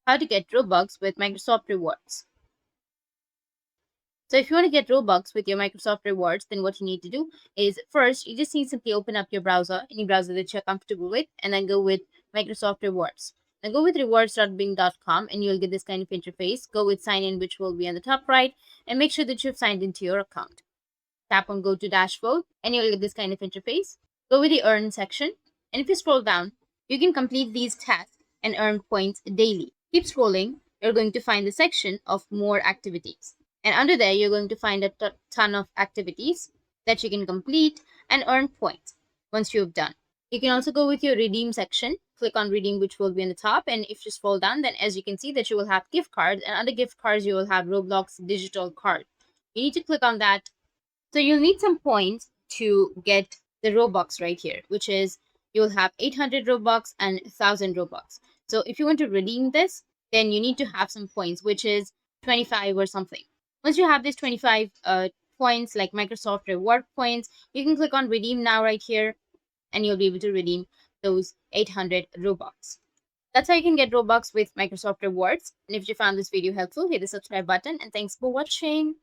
how to get Robux with Microsoft Rewards. So if you want to get Robux with your Microsoft Rewards, then what you need to do is first, you just need to simply open up your browser, any browser that you're comfortable with, and then go with Microsoft Rewards. Now go with rewards.bing.com and you'll get this kind of interface. Go with sign in, which will be on the top right, and make sure that you've signed into your account. Tap on go to dashboard and you'll get this kind of interface. Go with the earn section, and if you scroll down, you can complete these tasks and earn points daily. Keep scrolling, you're going to find the section of more activities. And under there, you're going to find a ton of activities that you can complete and earn points once you've done. You can also go with your redeem section, click on redeem, which will be on the top. And if you scroll down, then as you can see that you will have gift cards, and under gift cards, you will have Roblox digital card. You need to click on that. So you'll need some points to get the Robux right here, which is you'll have 800 Robux and 1000 Robux. So if you want to redeem this, then you need to have some points, which is 25 or something. Once you have these 25 points, like Microsoft reward points, you can click on redeem now right here, and you'll be able to redeem those 800 Robux. That's how you can get Robux with Microsoft Rewards. And if you found this video helpful, hit the subscribe button, and thanks for watching.